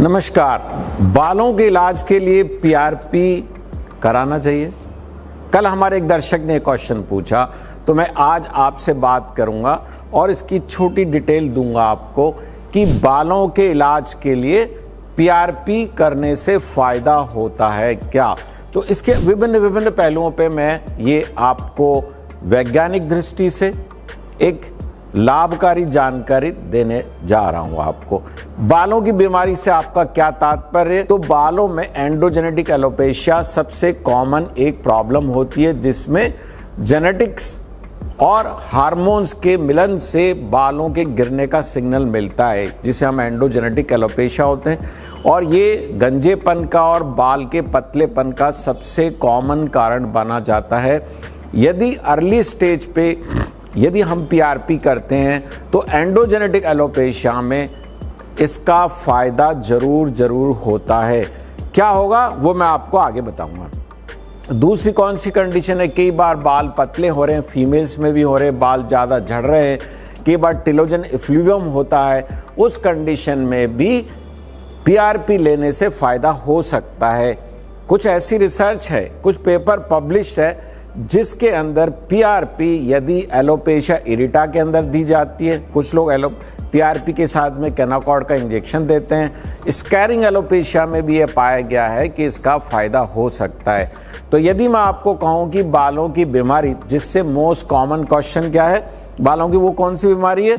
नमस्कार। बालों के इलाज के लिए पीआरपी कराना चाहिए? कल हमारे एक दर्शक ने क्वेश्चन पूछा, तो मैं आज आपसे बात करूंगा और इसकी छोटी डिटेल दूंगा आपको कि बालों के इलाज के लिए पीआरपी करने से फायदा होता है क्या। तो इसके विभिन्न पहलुओं पे मैं ये आपको वैज्ञानिक दृष्टि से एक लाभकारी जानकारी देने जा रहा हूं आपको। बालों की बीमारी से आपका क्या तात्पर्य? तो बालों में एंडोजेनेटिक एलोपेशिया सबसे कॉमन एक प्रॉब्लम होती है, जिसमें जेनेटिक्स और हार्मोन्स के मिलन से बालों के गिरने का सिग्नल मिलता है, जिसे हम एंडोजेनेटिक एलोपेशिया होते हैं। और ये गंजेपन का और बाल के पतलेपन का सबसे कॉमन कारण बना जाता है। यदि अर्ली स्टेज पे यदि हम पीआरपी करते हैं तो एंडोजेनेटिक एलोपेशिया में इसका फायदा जरूर होता है। क्या होगा वो मैं आपको आगे बताऊंगा। दूसरी कौन सी कंडीशन है? कई बार बाल पतले हो रहे हैं, फीमेल्स में भी हो रहे हैं, बाल ज़्यादा झड़ रहे हैं, कई बार टेलोजन इफ्लूवियम होता है। उस कंडीशन में भी पीआरपी लेने से फायदा हो सकता है। कुछ ऐसी रिसर्च है, कुछ पेपर पब्लिश है, जिसके अंदर पीआरपी यदि एलोपेशिया इरिटा के अंदर दी जाती है, कुछ लोग पीआरपी के साथ में केनाकॉर्ड का इंजेक्शन देते हैं। स्कैरिंग एलोपेशिया में भी ये पाया गया है कि इसका फायदा हो सकता है। तो यदि मैं आपको कहूं कि बालों की बीमारी, जिससे मोस्ट कॉमन क्वेश्चन क्या है, बालों की वो कौन सी बीमारी है?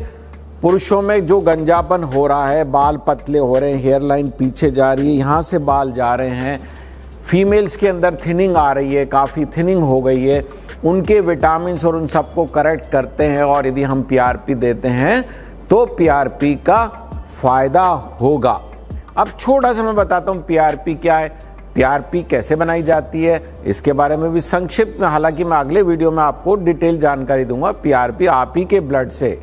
पुरुषों में जो गंजापन हो रहा है, बाल पतले हो रहे हैं, हेयर लाइन पीछे जा रही है, यहाँ से बाल जा रहे हैं। फीमेल्स के अंदर थिनिंग आ रही है, काफ़ी थिनिंग हो गई है, उनके विटामिन्स और उन सबको करेक्ट करते हैं। और यदि हम पीआरपी देते हैं तो पीआरपी का फायदा होगा। अब छोटा सा मैं बताता हूँ पीआरपी क्या है, पीआरपी कैसे बनाई जाती है, इसके बारे में भी संक्षिप्त में, हालांकि मैं अगले वीडियो में आपको डिटेल जानकारी दूंगा। पीआरपी आप ही के ब्लड से,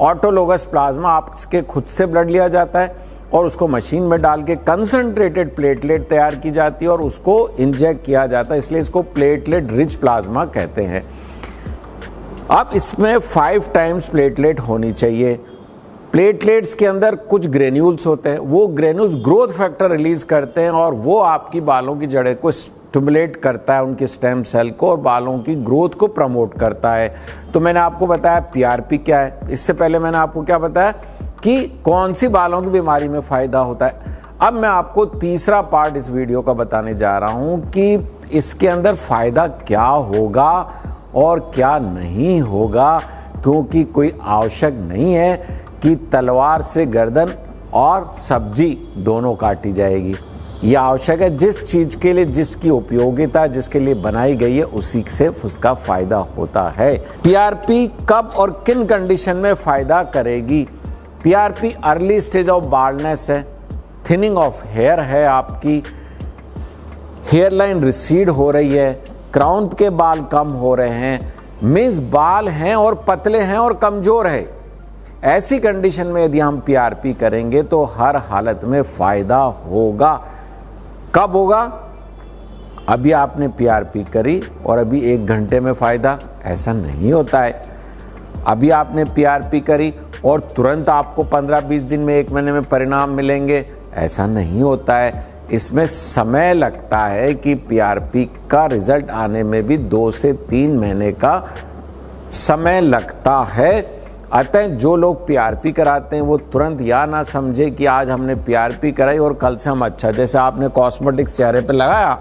ऑटोलोगस प्लाज्मा, आपके खुद से ब्लड लिया जाता है और उसको मशीन में डाल के कंसंट्रेटेड प्लेटलेट तैयार की जाती है और उसको इंजेक्ट किया जाता है, इसलिए इसको प्लेटलेट रिच प्लाज्मा कहते हैं। अब इसमें 5 टाइम्स प्लेटलेट होनी चाहिए। प्लेटलेट्स के अंदर कुछ ग्रेन्यूल्स होते हैं, वो ग्रेन्यूल्स ग्रोथ फैक्टर रिलीज करते हैं और वो आपकी बालों की जड़ें को स्टिमुलेट करता है, उनके स्टेम सेल को, और बालों की ग्रोथ को प्रमोट करता है। तो मैंने आपको बताया पीआरपी क्या है। इससे पहले मैंने आपको क्या बताया कि कौन सी बालों की बीमारी में फायदा होता है। अब मैं आपको तीसरा पार्ट इस वीडियो का बताने जा रहा हूं कि इसके अंदर फायदा क्या होगा और क्या नहीं होगा, क्योंकि कोई आवश्यक नहीं है कि तलवार से गर्दन और सब्जी दोनों काटी जाएगी। यह आवश्यक है जिस चीज के लिए जिसकी उपयोगिता, जिसके लिए बनाई गई है, उसी से उसका फायदा होता है। पीआरपी कब और किन कंडीशन में फायदा करेगी? PRP early stage of baldness है, थिनिंग ऑफ हेयर है, आपकी हेयर लाइन रिसीड हो रही है, क्राउन के बाल कम हो रहे हैं, मीन्स बाल हैं और पतले हैं और कमजोर है। ऐसी कंडीशन में यदि हम पीआरपी करेंगे तो हर हालत में फायदा होगा। कब होगा? अभी आपने पीआरपी करी और अभी 1 घंटे में फायदा, ऐसा नहीं होता है। अभी आपने पीआरपी करी और तुरंत आपको 15-20 दिन में, 1 महीने में परिणाम मिलेंगे, ऐसा नहीं होता है। इसमें समय लगता है कि पीआरपी का रिजल्ट आने में भी 2 से 3 महीने का समय लगता है। अतः जो लोग पीआरपी कराते हैं वो तुरंत या ना समझे कि आज हमने पीआरपी कराई और कल से हम अच्छा, जैसे आपने कॉस्मेटिक्स चेहरे पे लगाया,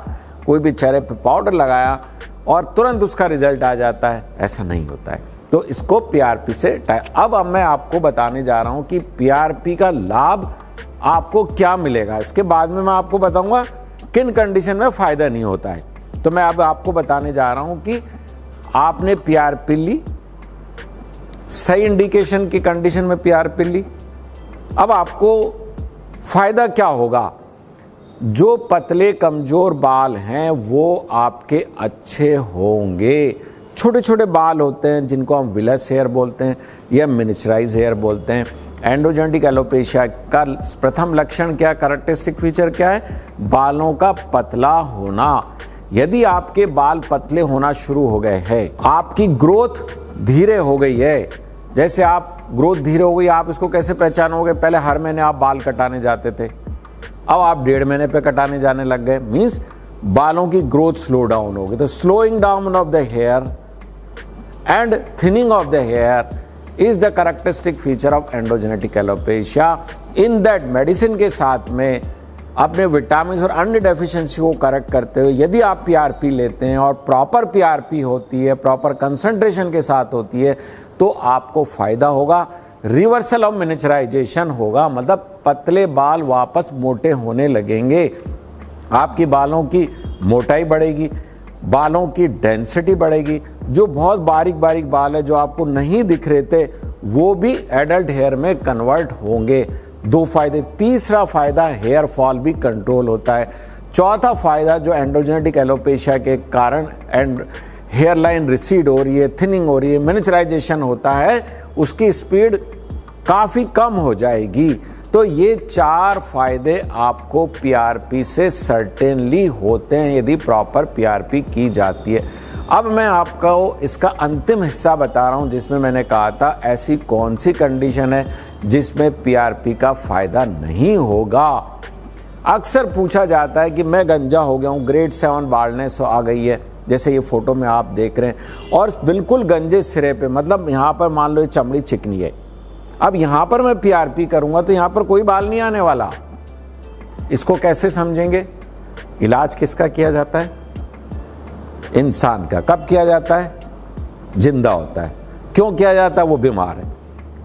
कोई भी चेहरे पे पाउडर लगाया और तुरंत उसका रिजल्ट आ जाता है, ऐसा नहीं होता है। तो इसको पीआरपी से अब मैं आपको बताने जा रहा हूं कि पीआरपी का लाभ आपको क्या मिलेगा। इसके बाद में मैं आपको बताऊंगा किन कंडीशन में फायदा नहीं होता है। तो मैं अब आपको बताने जा रहा हूं कि आपने पीआरपी ली, सही इंडिकेशन की कंडीशन में पीआरपी ली, अब आपको फायदा क्या होगा? जो पतले कमजोर बाल हैं वो आपके अच्छे होंगे। छोटे छोटे बाल होते हैं जिनको हम विलस हेयर बोलते हैं या मिनिचराइज हेयर बोलते हैं। एंडोजेनेटिक एलोपेशिया का प्रथम लक्षण क्या, कैरेक्टरिस्टिक फीचर क्या है? बालों का पतला होना। यदि आपके बाल पतले होना शुरू हो गए हैं, आपकी ग्रोथ धीरे हो गई है, जैसे आप ग्रोथ धीरे हो गई, आप इसको कैसे पहचानोगे? पहले हर महीने आप बाल कटाने जाते थे, अब आप 1.5 महीने पे कटाने जाने लग गए, मीन्स बालों की ग्रोथ स्लो डाउन होगी। तो slowing down of the hair and thinning of the hair is the characteristic feature of androgenetic alopecia. In that medicine के साथ में अपने विटामिन और अन्य डेफिशिएंसी को करेक्ट करते हुए यदि आप पीआरपी लेते हैं और प्रॉपर पीआरपी होती है, प्रॉपर कंसंट्रेशन के साथ होती है, तो आपको फायदा होगा। रिवर्सल ऑफ मिनिचराइजेशन होगा, मतलब पतले बाल वापस मोटे होने लगेंगे, आपकी बालों की मोटाई बढ़ेगी, बालों की डेंसिटी बढ़ेगी, जो बहुत बारीक बारीक बाल है जो आपको नहीं दिख रहे थे वो भी एडल्ट हेयर में कन्वर्ट होंगे। 2 फायदे। तीसरा फायदा हेयर फॉल भी कंट्रोल होता है। चौथा फायदा जो एंड्रोजेनेटिक एलोपेशिया के कारण हेयर लाइन रिसीड हो रही है, थिनिंग हो रही है, मिनिचराइजेशन होता है, उसकी स्पीड काफी कम हो जाएगी। तो ये 4 फायदे आपको पीआरपी से सर्टेनली होते हैं यदि प्रॉपर पीआरपी की जाती है। अब मैं आपको इसका अंतिम हिस्सा बता रहा हूं जिसमें मैंने कहा था ऐसी कौन सी कंडीशन है जिसमें पीआरपी का फायदा नहीं होगा। अक्सर पूछा जाता है कि मैं गंजा हो गया हूं, ग्रेड 7 बाल्डनेस आ गई है, जैसे ये फोटो में आप देख रहे हैं, और बिल्कुल गंजे सिरे पे, मतलब यहां पर मान लो ये चमड़ी चिकनी है, अब यहां पर मैं पीआरपी करूंगा तो यहां पर कोई बाल नहीं आने वाला। इसको कैसे समझेंगे? इलाज किसका किया जाता है? इंसान का। कब किया जाता है? जिंदा होता है। क्यों किया जाता है? वो बीमार है।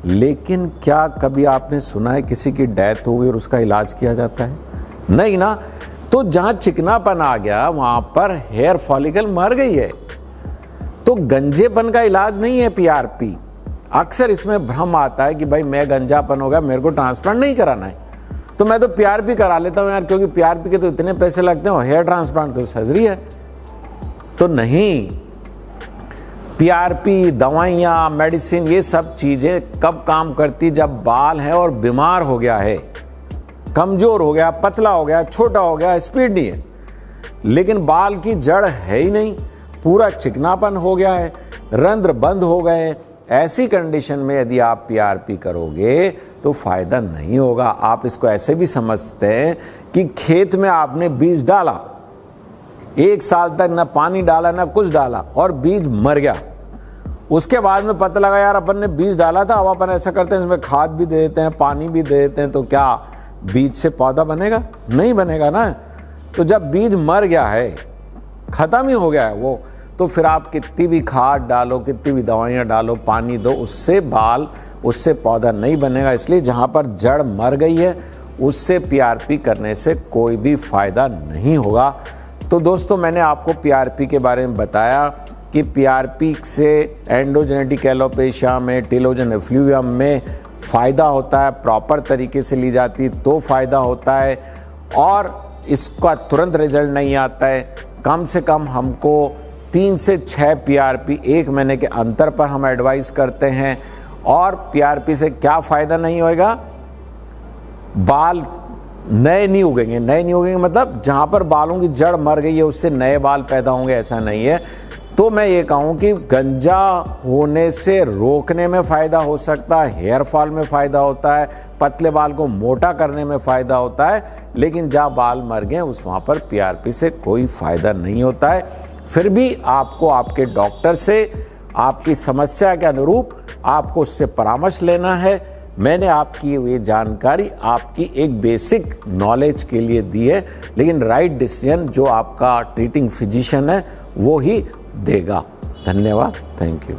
लेकिन क्या कभी आपने सुना है किसी की डेथ हो गई और उसका इलाज किया जाता है? नहीं ना। तो जहां चिकनापन आ गया वहां पर हेयर फॉलिकल मर गई है। तो गंजेपन का इलाज नहीं है पीआरपी। अक्सर इसमें भ्रम आता है कि भाई मैं गंजापन हो गया, मेरे को ट्रांसप्लांट नहीं कराना है, तो मैं तो पीआरपी करा लेता हूं यार, क्योंकि पीआरपी के तो इतने पैसे लगते हैं, हेयर ट्रांसप्लांट तो सर्जरी है। तो नहीं, पीआरपी, दवाइयाँ, मेडिसिन, ये सब चीज़ें कब काम करती? जब बाल है और बीमार हो गया है, कमज़ोर हो गया, पतला हो गया, छोटा हो गया, स्पीड नहीं है, लेकिन बाल की जड़ है ही नहीं, पूरा चिकनापन हो गया है, रंध्र बंद हो गए। ऐसी कंडीशन में यदि आप पीआरपी करोगे तो फायदा नहीं होगा। आप इसको ऐसे भी समझते हैं कि खेत में आपने बीज डाला, 1 साल तक ना पानी डाला ना कुछ डाला और बीज मर गया, उसके बाद में पता लगा यार अपन ने बीज डाला था, अब अपन ऐसा करते हैं इसमें खाद भी दे देते हैं, पानी भी दे देते हैं, तो क्या बीज से पौधा बनेगा? नहीं बनेगा ना। तो जब बीज मर गया है, खत्म ही हो गया है वो, तो फिर आप कितनी भी खाद डालो, कितनी भी दवाइयाँ डालो, पानी दो, उससे पौधा नहीं बनेगा। इसलिए जहाँ पर जड़ मर गई है उससे पीआरपी करने से कोई भी फायदा नहीं होगा। तो दोस्तों, मैंने आपको पीआरपी के बारे में बताया कि पीआरपी से एंड्रोजेनेटिक एलोपेशिया में, टेलोजन एफ्लूवियम में फ़ायदा होता है, प्रॉपर तरीके से ली जाती तो फ़ायदा होता है, और इसका तुरंत रिजल्ट नहीं आता है। कम से कम हमको 3 से 6 पीआरपी 1 महीने के अंतर पर हम एडवाइस करते हैं। और पीआरपी से क्या फ़ायदा नहीं होएगा? बाल नए नहीं उगेंगे, मतलब जहाँ पर बालों की जड़ मर गई है उससे नए बाल पैदा होंगे, ऐसा नहीं है। तो मैं ये कहूँ कि गंजा होने से रोकने में फ़ायदा हो सकता है, हेयर फॉल में फ़ायदा होता है, पतले बाल को मोटा करने में फ़ायदा होता है, लेकिन जहाँ बाल मर गए उस वहाँ पर पीआरपी से कोई फ़ायदा नहीं होता है। फिर भी आपको आपके डॉक्टर से आपकी समस्या के अनुरूप आपको उससे परामर्श लेना है। मैंने आपकी ये जानकारी आपकी एक बेसिक नॉलेज के लिए दी है, लेकिन राइट डिसीजन जो आपका ट्रीटिंग फिजिशियन है वो ही देगा। धन्यवाद। Thank you.